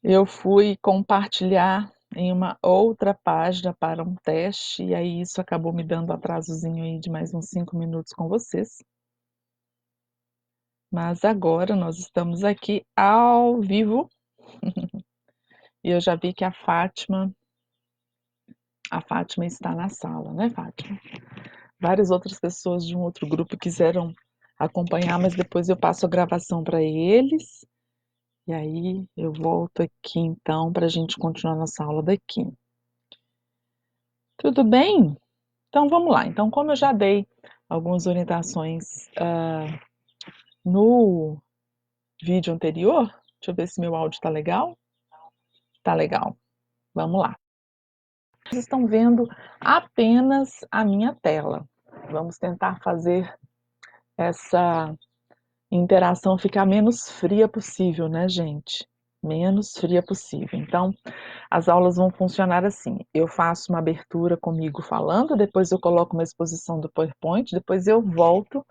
Eu fui compartilhar em uma outra página para um teste, e aí isso acabou me dando atrasozinho aí de mais uns 5 minutos com vocês. Mas agora nós estamos aqui ao vivo e eu já vi que a Fátima está na sala, né, Fátima? Várias outras pessoas de um outro grupo quiseram acompanhar, mas depois eu passo a gravação para eles. E aí eu volto aqui então para a gente continuar nossa aula daqui. Tudo bem? Então vamos lá. Então, como eu já dei algumas orientações no vídeo anterior, deixa eu ver se meu áudio está legal. Tá legal. Vamos lá. Vocês estão vendo apenas a minha tela. Vamos tentar fazer essa interação ficar menos fria possível, né, gente? Menos fria possível. Então, as aulas vão funcionar assim: eu faço uma abertura comigo falando, depois eu coloco uma exposição do PowerPoint, depois eu volto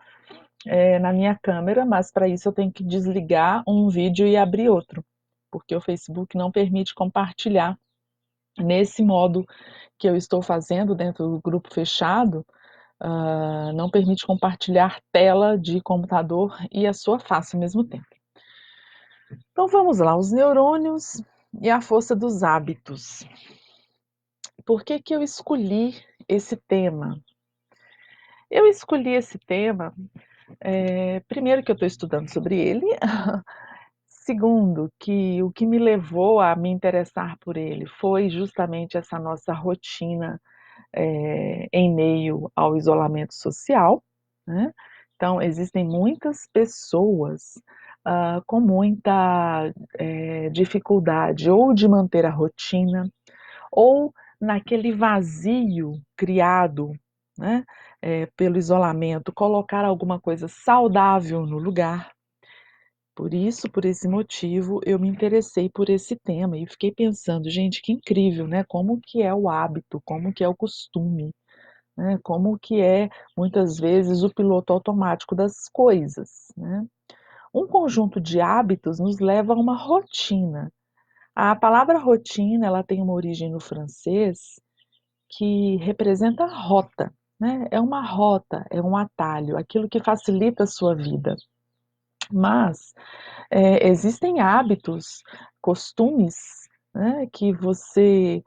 na minha câmera, mas para isso eu tenho que desligar um vídeo e abrir outro, porque o Facebook não permite compartilhar nesse modo que eu estou fazendo dentro do grupo fechado. Não permite compartilhar tela de computador e a sua face ao mesmo tempo. Então vamos lá, os neurônios e a força dos hábitos. Por que que eu escolhi esse tema? Eu escolhi esse tema, primeiro que eu estou estudando sobre ele, segundo que o que me levou a me interessar por ele foi justamente essa nossa rotina em meio ao isolamento social, né? Então, existem muitas pessoas com muita dificuldade ou de manter a rotina, ou naquele vazio criado, né, pelo isolamento, colocar alguma coisa saudável no lugar. Por isso, por esse motivo, eu me interessei por esse tema e fiquei pensando, gente, que incrível, né? Como que é o hábito, como que é o costume, né? Como que é, muitas vezes, o piloto automático das coisas, né? Um conjunto de hábitos nos leva a uma rotina. A palavra rotina, ela tem uma origem no francês que representa rota, né? É uma rota, é um atalho, aquilo que facilita a sua vida. Mas existem hábitos, costumes, né, que você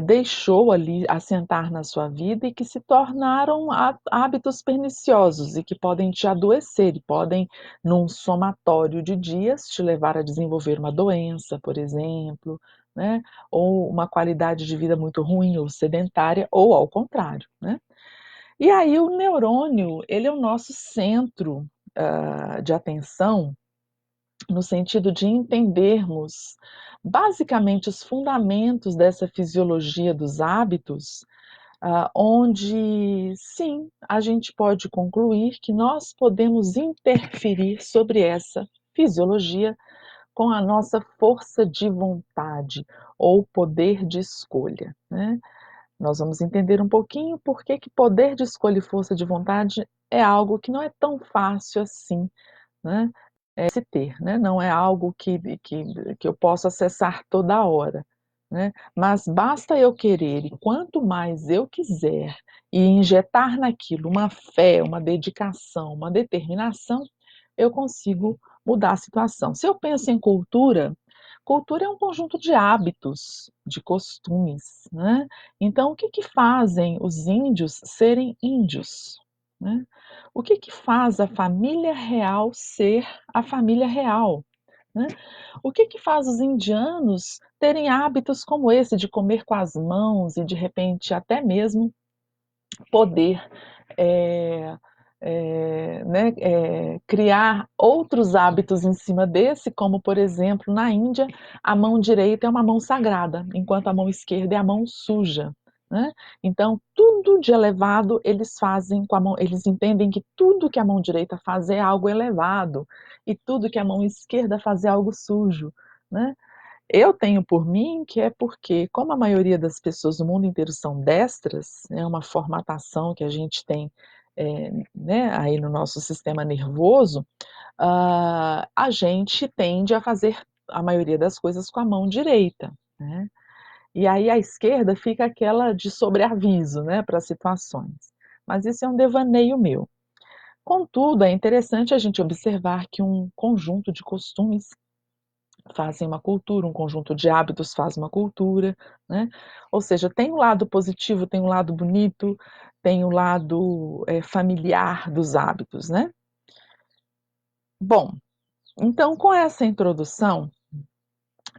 deixou ali assentar na sua vida e que se tornaram hábitos perniciosos e que podem te adoecer e podem, num somatório de dias, te levar a desenvolver uma doença, por exemplo, né, ou uma qualidade de vida muito ruim ou sedentária, ou ao contrário, né? E aí o neurônio, ele é o nosso centro de atenção, no sentido de entendermos basicamente os fundamentos dessa fisiologia dos hábitos, onde sim, a gente pode concluir que nós podemos interferir sobre essa fisiologia com a nossa força de vontade ou poder de escolha, né? Nós vamos entender um pouquinho por que que poder de escolha e força de vontade é algo que não é tão fácil assim, né? Se ter, né? Não é algo que eu posso acessar toda hora, né? Mas basta eu querer, e quanto mais eu quiser, e injetar naquilo uma fé, uma dedicação, uma determinação, eu consigo mudar a situação. Se eu penso em cultura, cultura é um conjunto de hábitos, de costumes, né? Então, o que que fazem os índios serem índios, né? O que que faz a família real ser a família real, né? O que que faz os indianos terem hábitos como esse de comer com as mãos e de repente até mesmo poder é, né, criar outros hábitos em cima desse, como por exemplo na Índia, a mão direita é uma mão sagrada, enquanto a mão esquerda é a mão suja. Né? Então, tudo de elevado eles fazem com a mão, eles entendem que tudo que a mão direita faz é algo elevado e tudo que a mão esquerda faz é algo sujo. Né? Eu tenho por mim que é porque, como a maioria das pessoas do mundo inteiro são destras, é uma formatação que a gente tem né, aí no nosso sistema nervoso, a gente tende a fazer a maioria das coisas com a mão direita, né? E aí a esquerda fica aquela de sobreaviso, né, para situações. Mas isso é um devaneio meu. Contudo, é interessante a gente observar que um conjunto de costumes fazem uma cultura, um conjunto de hábitos faz uma cultura, né? Ou seja, tem um lado positivo, tem um lado bonito, tem o lado familiar dos hábitos, né? Bom, então com essa introdução,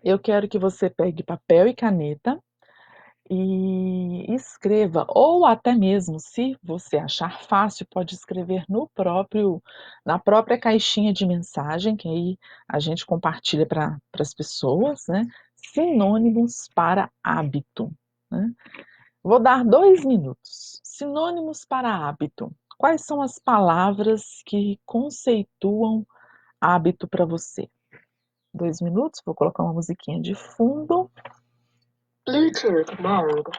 eu quero que você pegue papel e caneta e escreva, ou até mesmo, se você achar fácil, pode escrever na própria caixinha de mensagem, que aí a gente compartilha para as pessoas, né? Sinônimos para hábito, né? Vou dar 2 minutos. Sinônimos para hábito. Quais são as palavras que conceituam hábito para você? 2 minutos, vou colocar uma musiquinha de fundo. Bluetooth mode.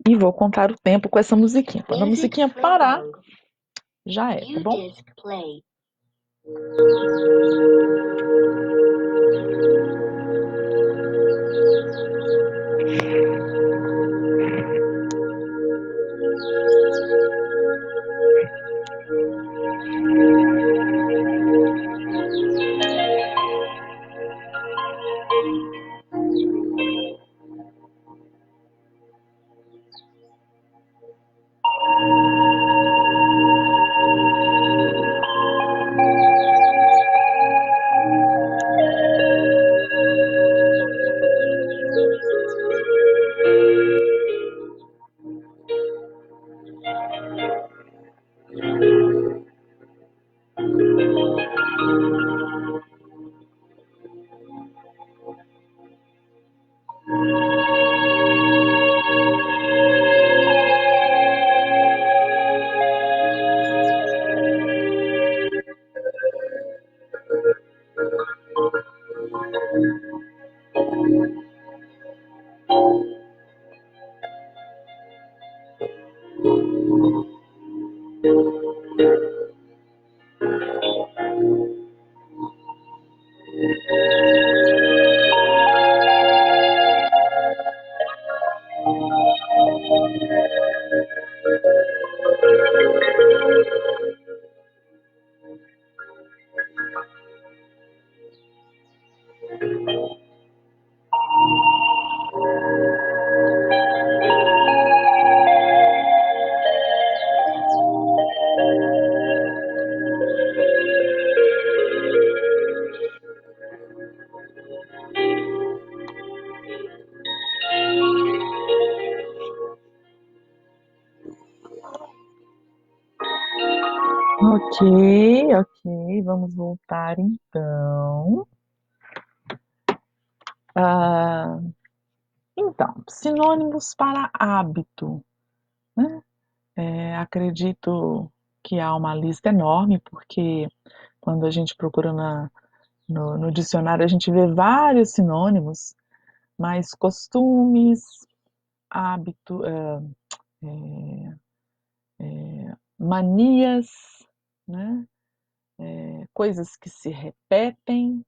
E vou contar o tempo com essa musiquinha. Quando a musiquinha parar, já é, tá bom? Ok, ok, vamos voltar então. Ah, então, sinônimos para hábito, né? Acredito que há uma lista enorme, porque quando a gente procura no dicionário, a gente vê vários sinônimos, mas costumes, hábito, é, manias, né? Coisas que se repetem,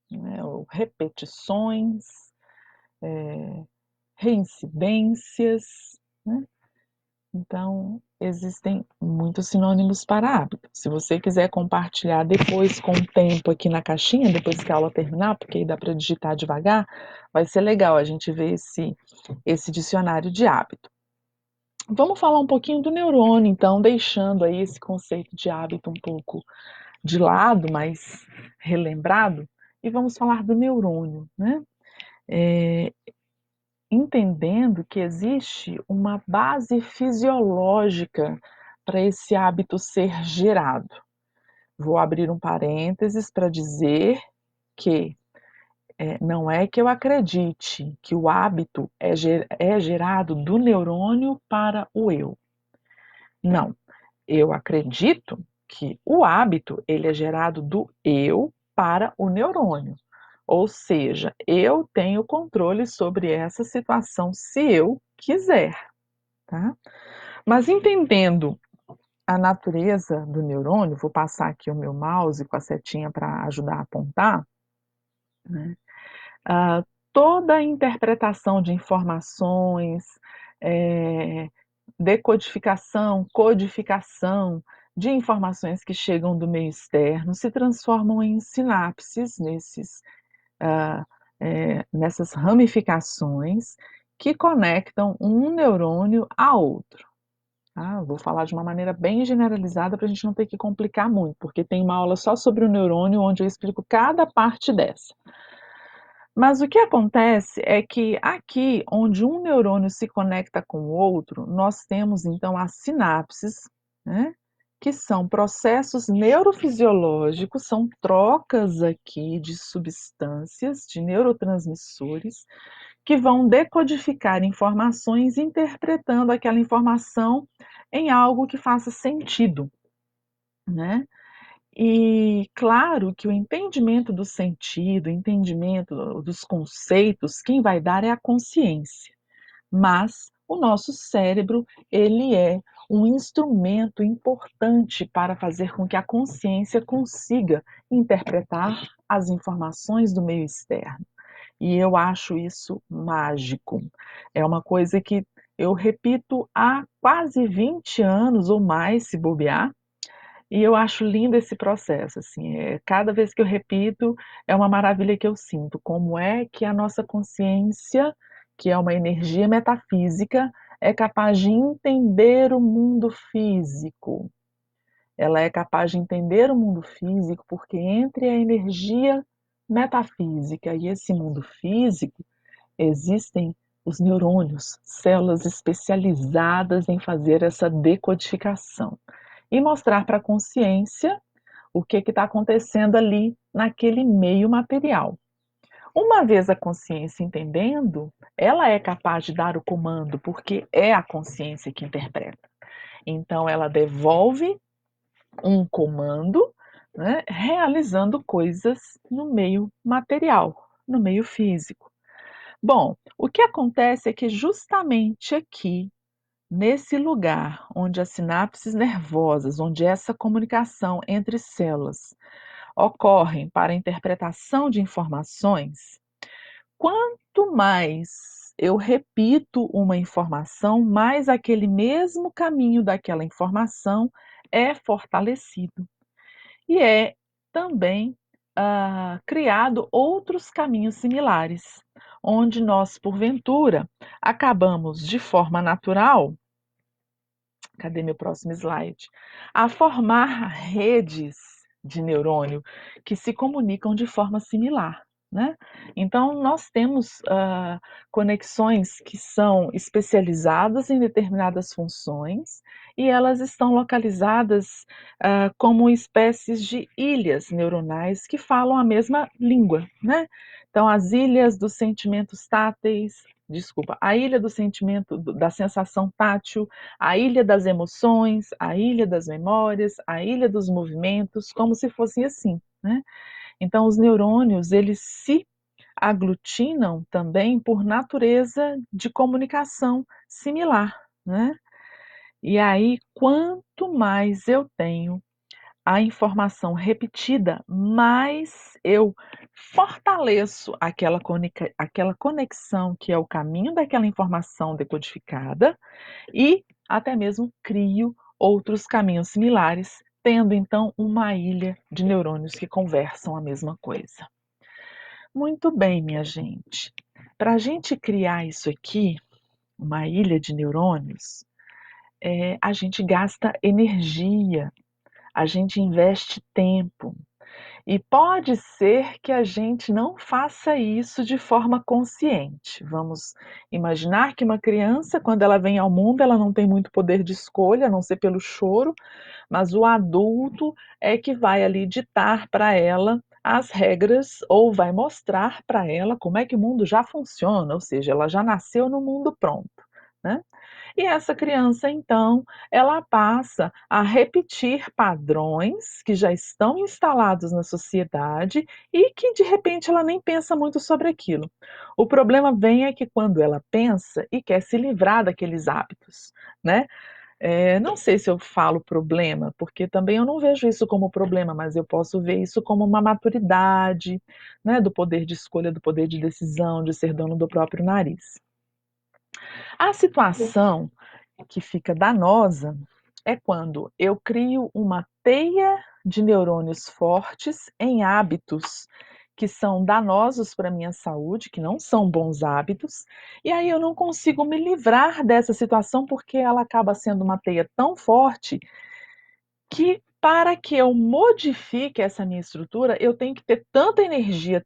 né? Ou repetições, reincidências, né? Então, existem muitos sinônimos para hábito. Se você quiser compartilhar depois com o tempo aqui na caixinha, depois que a aula terminar, porque aí dá para digitar devagar, vai ser legal a gente ver esse dicionário de hábito. Vamos falar um pouquinho do neurônio, então, deixando aí esse conceito de hábito um pouco de lado, mas relembrado, e vamos falar do neurônio, né? Entendendo que existe uma base fisiológica para esse hábito ser gerado. Vou abrir um parênteses para dizer que não é que eu acredite que o hábito é gerado do neurônio para o eu. Não, eu acredito que o hábito ele é gerado do eu para o neurônio. Ou seja, eu tenho controle sobre essa situação se eu quiser, tá? Mas entendendo a natureza do neurônio, vou passar aqui o meu mouse com a setinha para ajudar a apontar. né? Ah, toda a interpretação de informações, eh, decodificação, codificação de informações que chegam do meio externo se transformam em sinapses ah, nessas ramificações que conectam um neurônio a outro. Tá? Vou falar de uma maneira bem generalizada para a gente não ter que complicar muito, porque tem uma aula só sobre o neurônio onde eu explico cada parte dessa. Mas o que acontece é que aqui, onde um neurônio se conecta com o outro, nós temos então as sinapses, né? Que são processos neurofisiológicos, são trocas aqui de substâncias, de neurotransmissores, que vão decodificar informações, interpretando aquela informação em algo que faça sentido, né? E claro que o entendimento do sentido, o entendimento dos conceitos, quem vai dar é a consciência. Mas o nosso cérebro, ele é um instrumento importante para fazer com que a consciência consiga interpretar as informações do meio externo. E eu acho isso mágico. É uma coisa que eu repito há quase 20 anos ou mais, se bobear, e eu acho lindo esse processo, assim, cada vez que eu repito, é uma maravilha que eu sinto, como é que a nossa consciência, que é uma energia metafísica, é capaz de entender o mundo físico. Ela é capaz de entender o mundo físico porque entre a energia metafísica e esse mundo físico, existem os neurônios, células especializadas em fazer essa decodificação e mostrar para a consciência o que está acontecendo ali naquele meio material. Uma vez a consciência entendendo, ela é capaz de dar o comando, porque é a consciência que interpreta. Então, ela devolve um comando, né, realizando coisas no meio material, no meio físico. Bom, o que acontece é que justamente aqui, nesse lugar onde as sinapses nervosas, onde essa comunicação entre células ocorrem para a interpretação de informações, quanto mais eu repito uma informação, mais aquele mesmo caminho daquela informação é fortalecido. E é também criado outros caminhos similares, onde nós, porventura, acabamos de forma natural, cadê meu próximo slide? A formar redes de neurônio que se comunicam de forma similar. Né? Então, nós temos conexões que são especializadas em determinadas funções e elas estão localizadas como espécies de ilhas neuronais que falam a mesma língua. Né? Então, as ilhas dos sentimentos táteis, desculpa, a ilha do sentimento, da sensação tátil, a ilha das emoções, a ilha das memórias, a ilha dos movimentos, como se fossem assim, né? Então, os neurônios, eles se aglutinam também por natureza de comunicação similar, né? E aí, quanto mais eu tenho a informação repetida, mais eu fortaleço aquela conexão que é o caminho daquela informação decodificada e até mesmo crio outros caminhos similares, tendo então uma ilha de neurônios que conversam a mesma coisa. Muito bem, minha gente. Para a gente criar isso aqui, uma ilha de neurônios, a gente gasta energia, a gente investe tempo. E pode ser que a gente não faça isso de forma consciente. Vamos imaginar que uma criança, quando ela vem ao mundo, ela não tem muito poder de escolha, a não ser pelo choro, mas o adulto é que vai ali ditar para ela as regras ou vai mostrar para ela como é que o mundo já funciona, ou seja, ela já nasceu no mundo pronto, né? E essa criança, então, ela passa a repetir padrões que já estão instalados na sociedade e que, de repente, ela nem pensa muito sobre aquilo. O problema vem é que quando ela pensa e quer se livrar daqueles hábitos, né? Não sei se eu falo problema, porque também eu não vejo isso como problema, mas eu posso ver isso como uma maturidade, né, do poder de escolha, do poder de decisão, de ser dono do próprio nariz. A situação que fica danosa é quando eu crio uma teia de neurônios fortes em hábitos que são danosos para a minha saúde, que não são bons hábitos, e aí eu não consigo me livrar dessa situação porque ela acaba sendo uma teia tão forte que para que eu modifique essa minha estrutura, eu tenho que ter tanta energia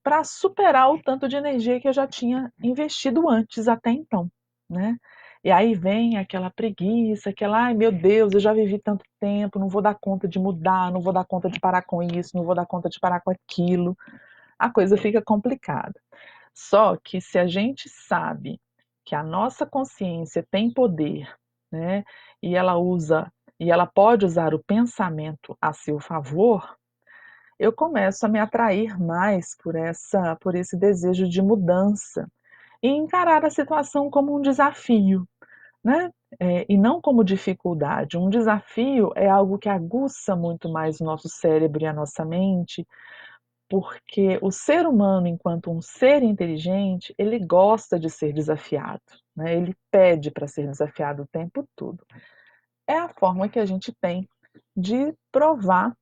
para superar o tanto de energia que eu já tinha investido antes até então, né? E aí vem aquela preguiça, aquela, ai meu Deus, eu já vivi tanto tempo, não vou dar conta de mudar, não vou dar conta de parar com isso, não vou dar conta de parar com aquilo. A coisa fica complicada. Só que se a gente sabe que a nossa consciência tem poder, né, e ela pode usar o pensamento a seu favor, eu começo a me atrair mais por esse desejo de mudança e encarar a situação como um desafio, né? E não como dificuldade. Um desafio é algo que aguça muito mais o nosso cérebro e a nossa mente, porque o ser humano, enquanto um ser inteligente, ele gosta de ser desafiado, né? Ele pede para ser desafiado o tempo todo. É a forma que a gente tem de provar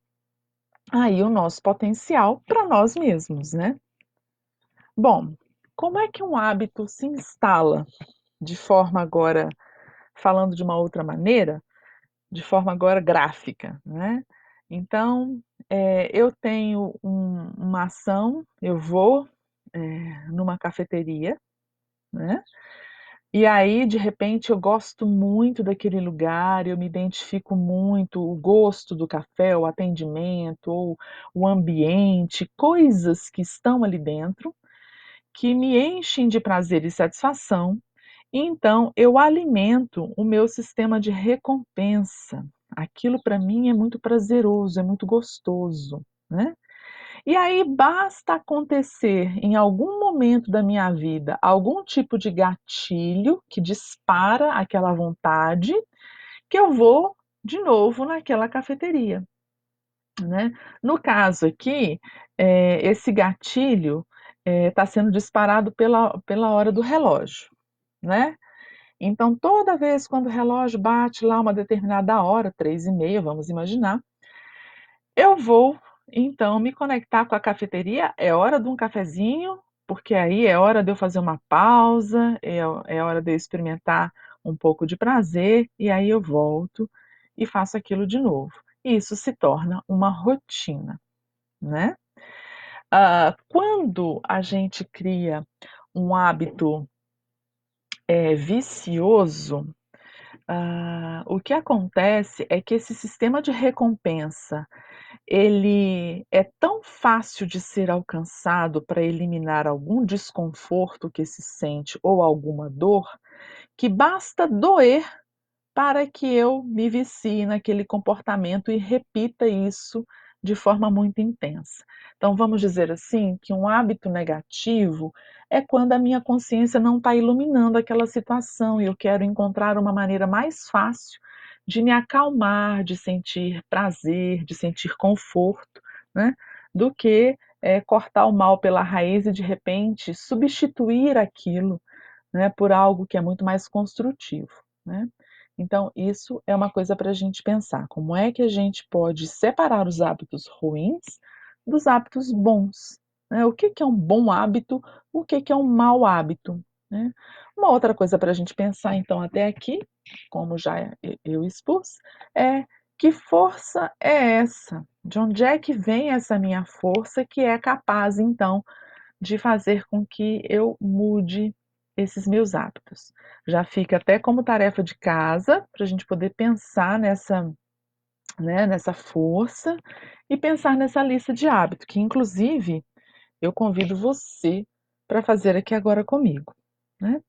aí o nosso potencial para nós mesmos, né? Bom, como é que um hábito se instala de forma agora, falando de uma outra maneira, de forma agora gráfica, né? Então, eu tenho uma ação, eu vou numa cafeteria, né? E aí, de repente, eu gosto muito daquele lugar, eu me identifico muito, o gosto do café, o atendimento, ou o ambiente, coisas que estão ali dentro, que me enchem de prazer e satisfação. E então, eu alimento o meu sistema de recompensa. Aquilo para mim é muito prazeroso, é muito gostoso, né? E aí basta acontecer em algum momento da minha vida algum tipo de gatilho que dispara aquela vontade, que eu vou de novo naquela cafeteria, né? No caso aqui, esse gatilho está sendo disparado pela hora do relógio, né? Então, toda vez quando o relógio bate lá uma determinada hora, 3h30, vamos imaginar, eu vou, então, me conectar com a cafeteria. É hora de um cafezinho, porque aí é hora de eu fazer uma pausa, é hora de eu experimentar um pouco de prazer, e aí eu volto e faço aquilo de novo. E isso se torna uma rotina, né? Quando a gente cria um hábito vicioso, o que acontece é que esse sistema de recompensa ele é tão fácil de ser alcançado para eliminar algum desconforto que se sente ou alguma dor, que basta doer para que eu me vicie naquele comportamento e repita isso de forma muito intensa. Então, vamos dizer assim, que um hábito negativo é quando a minha consciência não está iluminando aquela situação e eu quero encontrar uma maneira mais fácil de me acalmar, de sentir prazer, de sentir conforto, né? Do que cortar o mal pela raiz e de repente substituir aquilo, né, por algo que é muito mais construtivo, né? Então, isso é uma coisa para a gente pensar. Como é que a gente pode separar os hábitos ruins dos hábitos bons? Né? O que que é um bom hábito? O que que é um mau hábito? Né? Uma outra coisa para a gente pensar, então, até aqui, como já eu expus, é que força é essa? De onde é que vem essa minha força que é capaz, então, de fazer com que eu mude esses meus hábitos? Já fica até como tarefa de casa para a gente poder pensar nessa, né, nessa força e pensar nessa lista de hábitos, que inclusive eu convido você para fazer aqui agora comigo, né?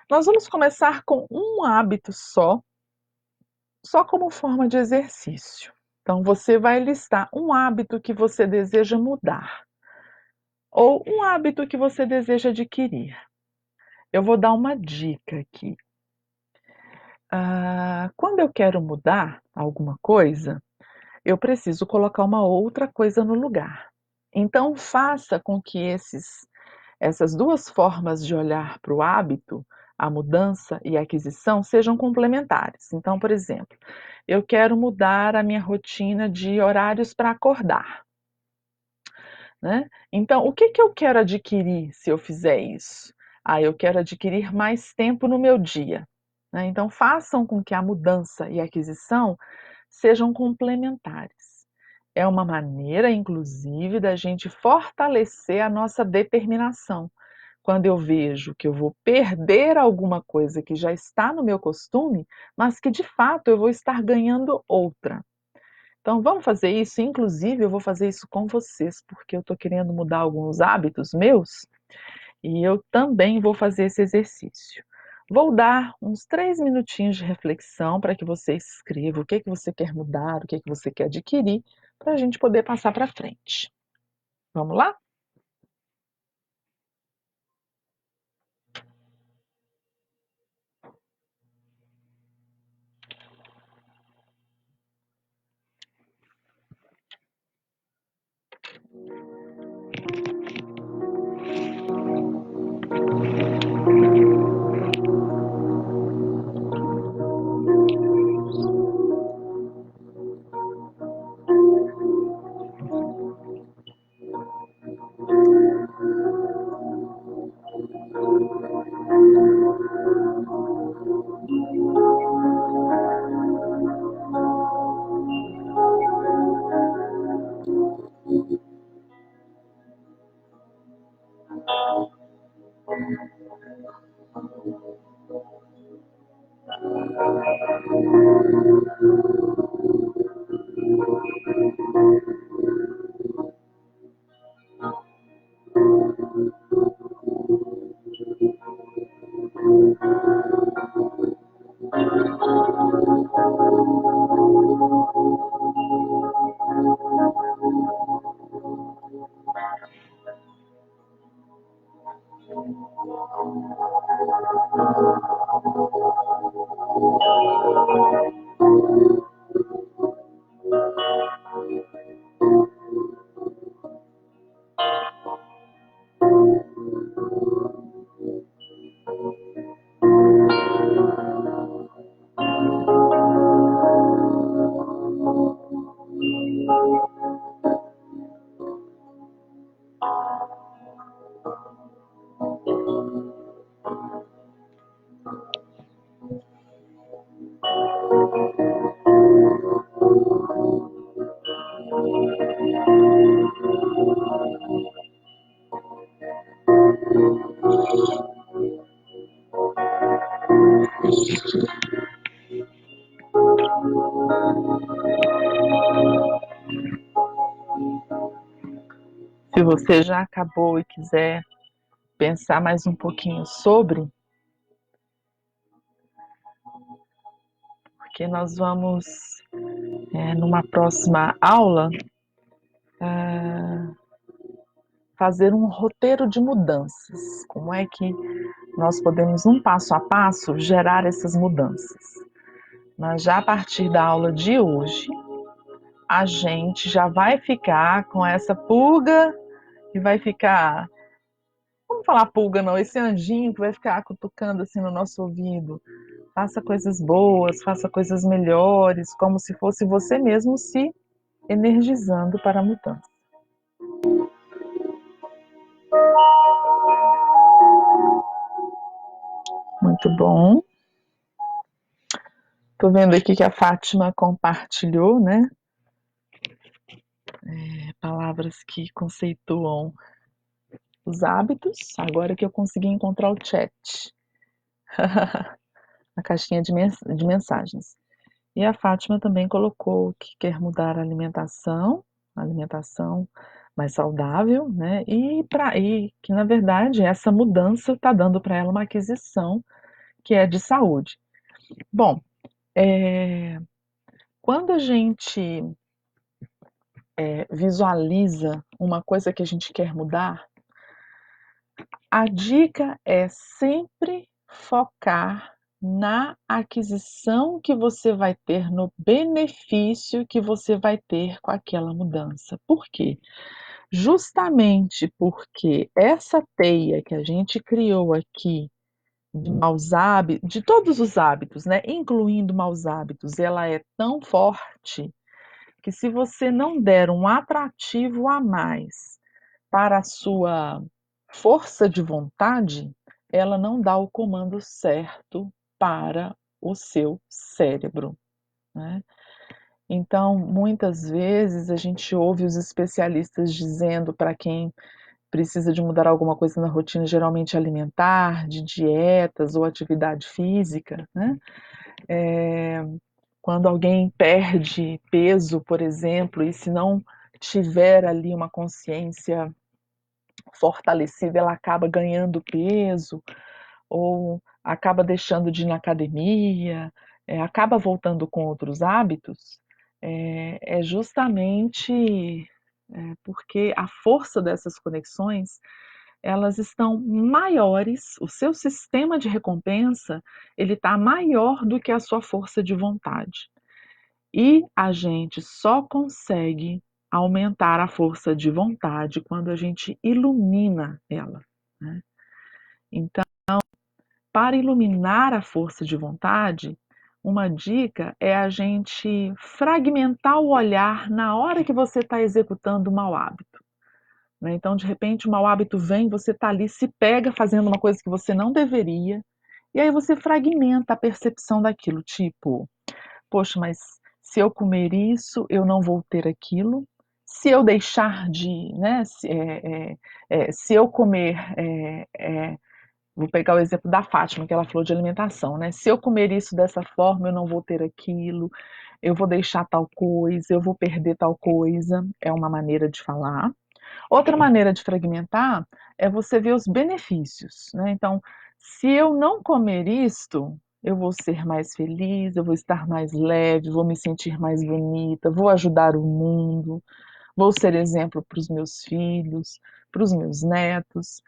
Nós vamos começar com um hábito só como forma de exercício. Então você vai listar um hábito que você deseja mudar ou um hábito que você deseja adquirir. Eu vou dar uma dica aqui. Quando eu quero mudar alguma coisa, eu preciso colocar uma outra coisa no lugar. Então, faça com que essas duas formas de olhar para o hábito, a mudança e a aquisição, sejam complementares. Então, por exemplo, eu quero mudar a minha rotina de horários para acordar, né? Então, o que que eu quero adquirir se eu fizer isso? Eu quero adquirir mais tempo no meu dia, né? Então, façam com que a mudança e a aquisição sejam complementares. É uma maneira, inclusive, da gente fortalecer a nossa determinação. Quando eu vejo que eu vou perder alguma coisa que já está no meu costume, mas que de fato eu vou estar ganhando outra. Então, vamos fazer isso. Inclusive, eu vou fazer isso com vocês, porque eu estou querendo mudar alguns hábitos meus e eu também vou fazer esse exercício. Vou dar uns 3 minutinhos de reflexão para que você escreva o que que você quer mudar, o que que você quer adquirir, para a gente poder passar para frente. Vamos lá? Se você já acabou e quiser pensar mais um pouquinho sobre, porque nós vamos, numa próxima aula, fazer um roteiro de mudanças. Como é que nós podemos, um passo a passo, gerar essas mudanças? Mas já a partir da aula de hoje, a gente já vai ficar com essa pulga e vai ficar, vamos falar pulga não, esse anjinho que vai ficar cutucando assim no nosso ouvido. Faça coisas boas, faça coisas melhores, como se fosse você mesmo se energizando para a mudança. Muito bom. Estou vendo aqui que a Fátima compartilhou, né? Palavras que conceituam os hábitos. Agora que eu consegui encontrar o chat, a caixinha de mensagens. E a Fátima também colocou que quer mudar a alimentação mais saudável, né? E que, na verdade, essa mudança está dando para ela uma aquisição que é de saúde. Bom, quando a gente visualiza uma coisa que a gente quer mudar, a dica é sempre focar na aquisição que você vai ter, no benefício que você vai ter com aquela mudança. Por quê? Justamente porque essa teia que a gente criou aqui de maus hábitos, de todos os hábitos, né, incluindo maus hábitos, ela é tão forte que se você não der um atrativo a mais para a sua força de vontade, ela não dá o comando certo para o seu cérebro, né? Então, muitas vezes a gente ouve os especialistas dizendo para quem precisa de mudar alguma coisa na rotina, geralmente alimentar, de dietas ou atividade física, né? Quando alguém perde peso, por exemplo, e se não tiver ali uma consciência fortalecida, ela acaba ganhando peso ou acaba deixando de ir na academia, acaba voltando com outros hábitos, é justamente porque a força dessas conexões elas estão maiores, o seu sistema de recompensa ele está maior do que a sua força de vontade. E a gente só consegue aumentar a força de vontade quando a gente ilumina ela, né? Então, para iluminar a força de vontade, uma dica é a gente fragmentar o olhar na hora que você está executando o mau hábito, né? Então, de repente, o mau hábito vem, você está ali, se pega fazendo uma coisa que você não deveria, e aí você fragmenta a percepção daquilo, tipo, poxa, mas se eu comer isso, eu não vou ter aquilo. Se eu deixar de, né, se eu comer, vou pegar o exemplo da Fátima, que ela falou de alimentação, né? Se eu comer isso dessa forma, eu não vou ter aquilo, eu vou deixar tal coisa, eu vou perder tal coisa. É uma maneira de falar. Outra maneira de fragmentar é você ver os benefícios, né? Então, se eu não comer isto, eu vou ser mais feliz, eu vou estar mais leve, vou me sentir mais bonita, vou ajudar o mundo, vou ser exemplo para os meus filhos, para os meus netos.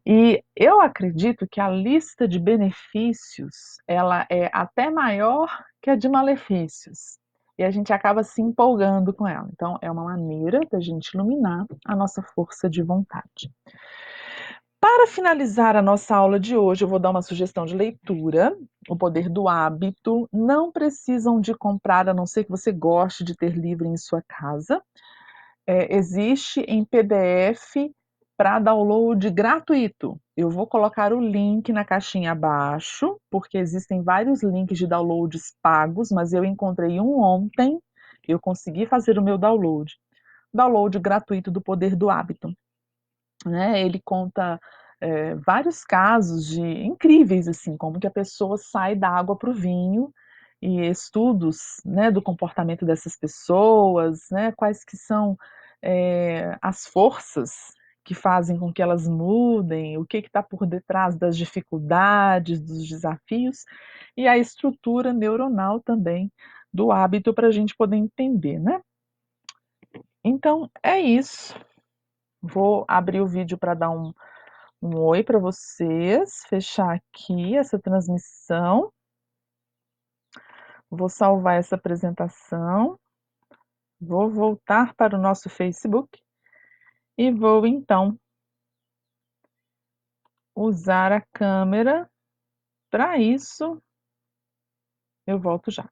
E eu acredito que a lista de benefícios, ela é até maior que a de malefícios. E a gente acaba se empolgando com ela. Então, é uma maneira da gente iluminar a nossa força de vontade. Para finalizar a nossa aula de hoje, eu vou dar uma sugestão de leitura. O Poder do Hábito. Não precisam de comprar, a não ser que você goste de ter livro em sua casa. Existe em PDF para download gratuito. Eu vou colocar o link na caixinha abaixo, porque existem vários links de downloads pagos, mas eu encontrei um ontem, eu consegui fazer o meu download. Download gratuito do Poder do Hábito, né? Ele conta vários casos de incríveis, assim, como que a pessoa sai da água para o vinho e estudos, né, do comportamento dessas pessoas, né, quais que são as forças que fazem com que elas mudem, o que está por detrás das dificuldades, dos desafios, e a estrutura neuronal também do hábito para a gente poder entender, né? Então é isso. Vou abrir o vídeo para dar um oi para vocês, fechar aqui essa transmissão. Vou salvar essa apresentação. Vou voltar para o nosso Facebook e vou então usar a câmera. Para isso, eu volto já.